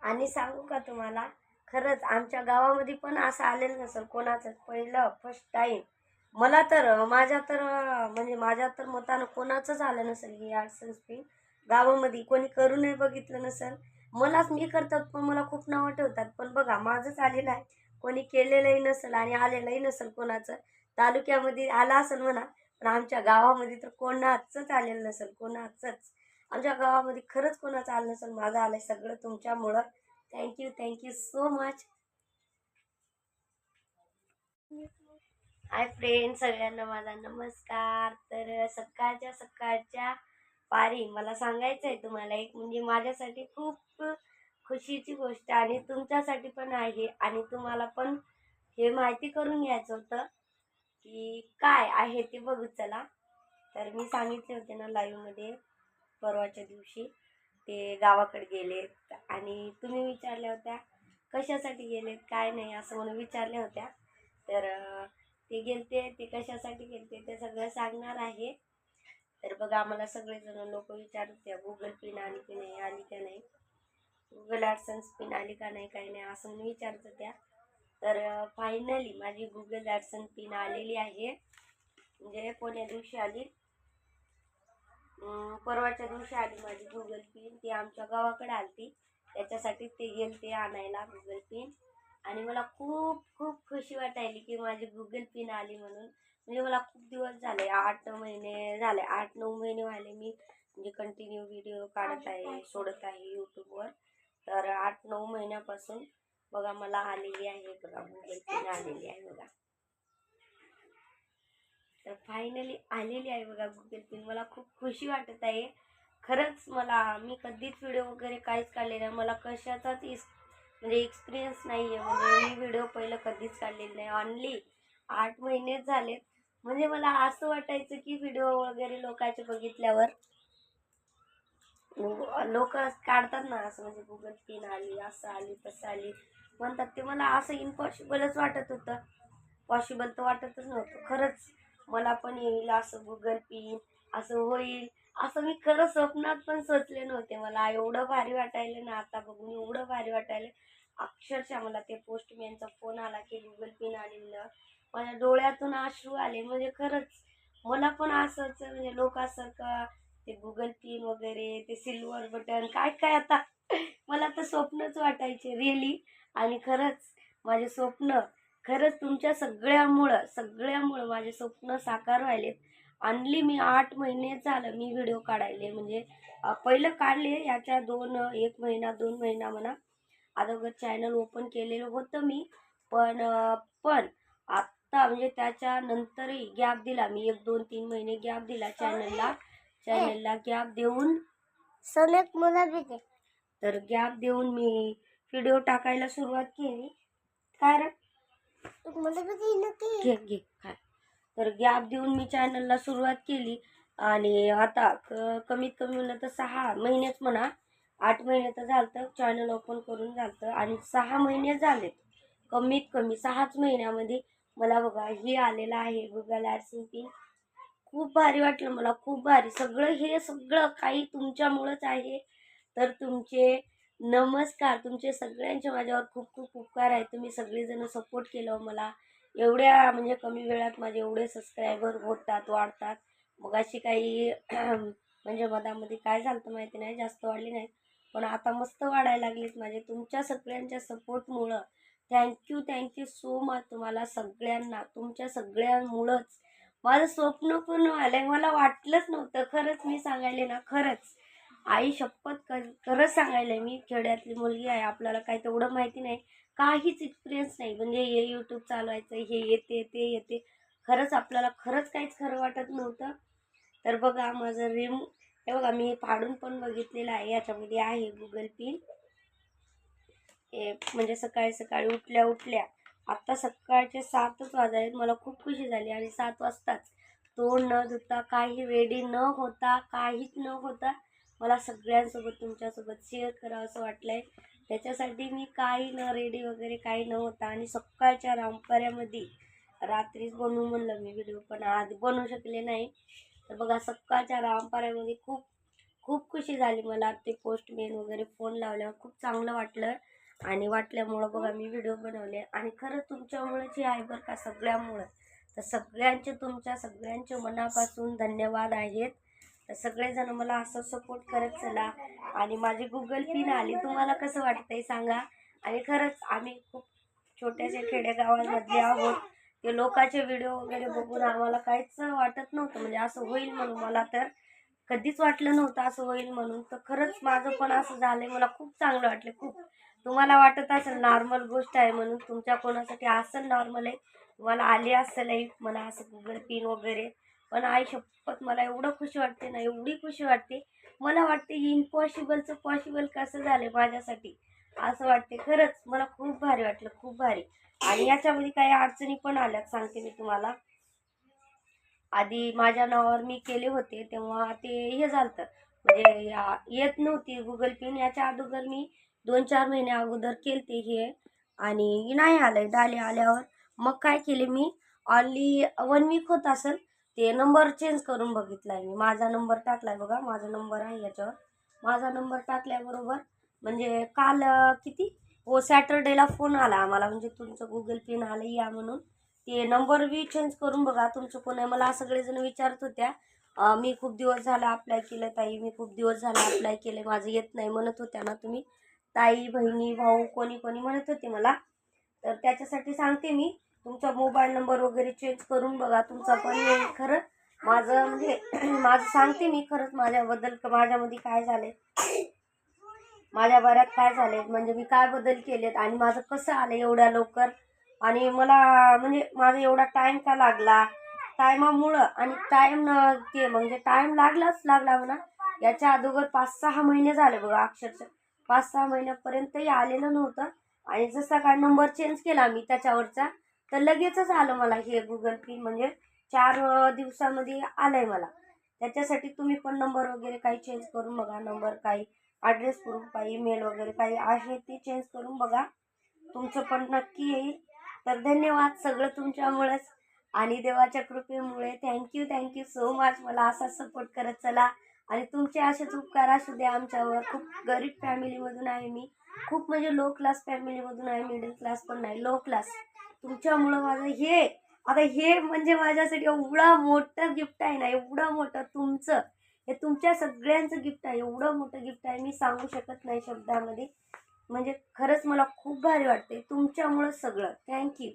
आणि सांगू का तुम्हाला, खरंच आमच्या गावामध्ये पण असं आलेलं नसेल कोणाचं. पहिलं फर्स्ट टाईम मला तर माझ्या तर मतानं कोणाचंच आलं नसेल हे आर्ट्स अँड स्पिन गावामध्ये. कोणी करू नाही बघितलं नसेल. मलाच मी करतात पण मला खूप नावं ठेवतात, पण बघा माझंच आलेलं आहे. कोणी केलेलंही नसेल आणि आलेलंही नसेल कोणाचं. तालुक्यामध्ये आलं असेल म्हणा, पण आमच्या गावामध्ये तर कोणाचंच आलेलं नसेल, कोणाचंच. आमच्या गावामध्ये खरंच कोणाचं आलं नसेल, माझं आलंय सगळं तुमच्यामुळं. Thank you, thank you so much. Hi friend, सगळ्यांना माझा नमस्कार. तर सकाळच्या पारी मला सांगायचं आहे तुम्हाला एक, म्हणजे माझ्यासाठी खूप खुशीची गोष्ट आणि तुमच्यासाठी पण आहे. आणि तुम्हाला पण हे माहिती करून घ्यायचं होतं की काय आहे ते बघू चला. तर मी सांगितले होते ना लाईव्हमध्ये परवाच्या दिवशी ते गावाकडे गेलेत, आणि तुम्ही विचारल्या होत्या कशासाठी गेलेत काय नाही असं म्हणून विचारल्या होत्या. तर ते गेलते, ते कशासाठी गेलते ते सगळं सांगणार आहे. तर बघा, आम्हाला सगळेजण लोक विचारत होते गुगल पिन आली की नाही, आली का नाही, गुगल ॲडसन्स पिन आली का नाही, काही नाही असं म्हणून विचारत होत्या. तर फायनली माझी गुगल ॲडसन्स पिन आलेली आहे. म्हणजे कोण्या दिवशी आली, परवाच्या दिवशी आली माझी गुगल पिन. ती आमच्या गावाकडे आलती, त्याच्यासाठी ते गेलते आणायला गुगल पिन. आणि मला खूप खूप खुशी वाटायली की माझी गुगल पिन आली म्हणून. म्हणजे मला खूप दिवस झाले, 8 महिने झाले, 8-9 महिने झाले मी म्हणजे कंटिन्यू व्हिडिओ काढत आहे, सोडत आहे यूट्यूबवर. तर 8-9 महिन्यापासून बघा मला आलेली आहे, बघा गुगल पिन आलेली आहे बघा. तर फायनली आलेली आहे बघा गुगल पिन. मला खूप खुशी वाटत आहे खरंच. मी कधीच व्हिडिओ वगैरे काहीच काढले नाही, मला कशाचाच म्हणजे एक्सपिरियन्स नाही आहे. म्हणजे मी व्हिडिओ पहिलं कधीच काढलेले नाही. ऑनली 8 महिनेच झालेत. म्हणजे मला असं वाटायचं की व्हिडिओ वगैरे लोकांचे बघितल्यावर लोक काढतात ना असं, म्हणजे गुगल पिन आली, असं आली तसं आली म्हणतात, ते मला असं इम्पॉसिबलच वाटत होतं. पॉसिबल तर वाटतच नव्हतं. खरंच मला पण येईल असं गुगल पिन, असं होईल असं मी खरं स्वप्नात पण सोचले नव्हते. मला एवढं भारी वाटायलं ना, आता बघून एवढं भारी वाटायलं. अक्षरशः मला ते पोस्टमॅनचा फोन आला की गुगल पिन आलेलं, माझ्या डोळ्यातून अश्रू आले. म्हणजे खरंच मला पण असंच, म्हणजे लोकांसारखं ते गुगल पिन वगैरे, ते सिल्वर बटन काय काय आता मला तर स्वप्नच वाटायचे रिअली. आणि खरंच माझे स्वप्न, खरंच तुमच्या सगळ्यामुळं माझे स्वप्न साकार व्हायलेत. आणली मी 8 महिने झालं मी व्हिडिओ काढायले. म्हणजे पहिलं काढले याच्या 1 महिना 2 महिना म्हणा अगोदर चॅनल ओपन केलेलं होतं मी. पण आत्ता म्हणजे त्याच्यानंतरही गॅप दिला मी, 1-2-3 महिने गॅप दिला चॅनलला गॅप देऊन सलग मला भेटे. तर गॅप देऊन मी व्हिडिओ टाकायला सुरुवात केली. काय रे घे घे काय. तर गॅप देऊन मी चॅनलला सुरुवात केली. आणि आता कमीत कमी म्हणलं तर 6 महिनेच म्हणा, 8 महिने तर झालं चॅनल ओपन करून झालं, आणि 6 महिने झालेत. कमीत कमी 6च महिन्यामध्ये मला बघा हे आलेलं आहे गुगल ॲडसन्स पिन. खूप भारी वाटलं मला, खूप भारी. हे सगळं काही तुमच्यामुळंच आहे. तर तुमचे नमस्कार, तुमचे सगळ्यांचे माझ्यावर खूप खूप उपकार आहे. तुम्ही सगळेजण सपोर्ट केलं मला. एवढ्या म्हणजे कमी वेळात माझे एवढे सबस्क्रायबर होतात, वाढतात. मग अशी काही म्हणजे मधामध्ये काय झालं तर माहिती नाही, जास्त वाढली नाहीत, पण आता मस्त वाढायला लागलीत माझे तुमच्या सगळ्यांच्या सपोर्टमुळं. थँक्यू सो मच तुम्हाला सगळ्यांना. तुमच्या सगळ्यांमुळंच माझं स्वप्न पूर्ण झालंय. मला वाटलंच नव्हतं खरंच, मी सांगायले ना, खरंच आई शपथ खरंच सांगायला, मी खेड्यातली मुलगी आहे, आपल्याला काही तेवढं माहिती नाही, काहीच एक्सपिरियन्स नाही. म्हणजे हे यूट्यूब चालवायचं, हे येते ते येते, खरंच आपल्याला खरंच काहीच खरं वाटत नव्हतं. तर बघा माझं हे बघा मी फाडून पण बघितलेलं आहे, याच्यामध्ये आहे गुगल पिन. म्हणजे सकाळी सकाळी उठल्या आत्ता सकाळचे 7च वाजले. मला खूप खुशी झाली. आणि 7 वाजताच तोंड न धुता, काही रेडी न होता, काहीच न होता मला सगळ्यांसोबत तुमच्यासोबत शेअर करावं असं वाटलंय. त्याच्यासाठी मी काही न रेडी वगैरे काही न होता, आणि सकाळच्या रामपर्यामध्ये रात्रीच बनवू म्हणलं मी व्हिडिओ, पण आज बनवू शकले नाही. तर बघा सकाळच्या रामपर्यामध्ये खूप खूप खुशी झाली मला ते पोस्टमॅन वगैरे फोन लावल्यावर खूप चांगलं वाटलं आणि वाटल्यामुळं बघा मी व्हिडिओ बनवले आणि खरं तुमच्यामुळेच हे आहे बरं का, सगळ्यामुळं. तर तुमच्या सगळ्यांचे मनापासून धन्यवाद आहेत. तर सगळेजण मला असं सपोर्ट करत चला. आणि माझी गुगल पिन आली, तुम्हाला कसं वाटतंय सांगा. आणि खरंच आम्ही खूप छोट्याशा खेडेगावांमधले आहोत. ते लोकांचे व्हिडिओ वगैरे बघून आम्हाला काहीच वाटत नव्हतं, म्हणजे असं होईल म्हणून मला तर कधीच वाटलं नव्हतं असं होईल म्हणून. तर खरंच माझं पण असं झालंय, मला खूप चांगलं वाटलं खूप. तुम्हाला वाटत असेल नॉर्मल गोष्ट आहे म्हणून, तुमच्या कोणासाठी असेल नॉर्मल आहे, तुम्हाला आली असेल मला असं गुगल पिन वगैरे, पण आई शपथ मला एवढं खुशी वाटते ना, एवढी खुशी वाटते. मला वाटते इम्पॉसिबलचं पॉसिबल कसं झालं माझ्यासाठी असं वाटते. खरंच मला खूप भारी वाटलं, खूप भारी. आणि याच्यामध्ये काही अडचणी पण आल्यात सांगते मी तुम्हाला. आधी माझ्या नावावर मी केले होते तेव्हा ते हे झालं, म्हणजे येत नव्हती गुगल पिन. याच्या अगोदर मी 2-4 महिने अगोदर केलते हे आणि नाही आलंय. डाले आल्यावर मग काय केले मी, ऑनली 1 वीक होत असेल ते नंबर चेंज करून बघितलाय मी. माझा नंबर टाकलाय बघा, माझा नंबर आहे याच्यावर. माझा नंबर टाकल्याबरोबर म्हणजे काल किती हो सॅटरडेला फोन आला आम्हाला, म्हणजे तुमचं गुगल पिन आलं या म्हणून. ते नंबर बी चेंज करून बघा तुमचं कोण आहे. मला सगळेजण विचारत होत्या, मी खूप दिवस झाला अप्लाय केलं ताई, मी खूप दिवस झाला अप्लाय केलं, माझं येत नाही म्हणत होत्या ना तुम्ही ताई, बहिणी, भाऊ, कोणी कोणी म्हणत होते मला. तर त्याच्यासाठी सांगते मी, तुमचा मोबाईल नंबर वगैरे चेंज करून बघा, तुमचा पण येईल. खरं माझं म्हणजे माझं सांगते मी, खरंच माझ्याबद्दल माझ्यामध्ये काय झाले, माझ्या बऱ्यात काय झाले, म्हणजे मी काय बदल केलेत आणि माझं कसं आलं एवढ्या लवकर. आणि मला म्हणजे माझा एवढा टाईम का लागला, टायमामुळं. आणि टाईम ते म्हणजे टाईम लागलाच लागला म्हणा. याच्या अगोदर 5-6 महिने झाले बघा, अक्षरशः 5-6 महिन्यापर्यंतही आलेलं नव्हतं. आणि जसा काय नंबर चेंज केला मी त्याच्यावरचा, तर लगेचच आलं मला हे गुगल पिन, म्हणजे 4 दिवसामध्ये आलंय मला. त्याच्यासाठी तुम्ही पण नंबर वगैरे काही चेंज करून बघा, नंबर काही ॲड्रेस प्रूफ काही ईमेल वगैरे काही आहे ते चेंज करून बघा, तुमचं पण नक्की येईल. तर धन्यवाद, सगळं तुमच्यामुळेच आणि देवाच्या कृपेमुळे. Thank you so much. मला असा सपोर्ट करत चला आणि तुमचे असेच उपकार असू द्या आमच्यावर. खूप गरीब फॅमिलीमधून आहे मी, खूप म्हणजे लो क्लास फॅमिलीमधून आहे, मिडल क्लास पण नाही, लो क्लास. तुमच्यामुळं माझं हे आता हे म्हणजे माझ्यासाठी एवढं मोठं गिफ्ट आहे ना, एवढं मोठं तुमचं, हे तुमच्या सगळ्यांचं गिफ्ट आहे, एवढं मोठं गिफ्ट आहे, मी सांगू शकत नाही शब्दामध्ये. म्हणजे खरंच मला खूप भारी वाटते तुमच्यामुळं सगळं. थँक्यू.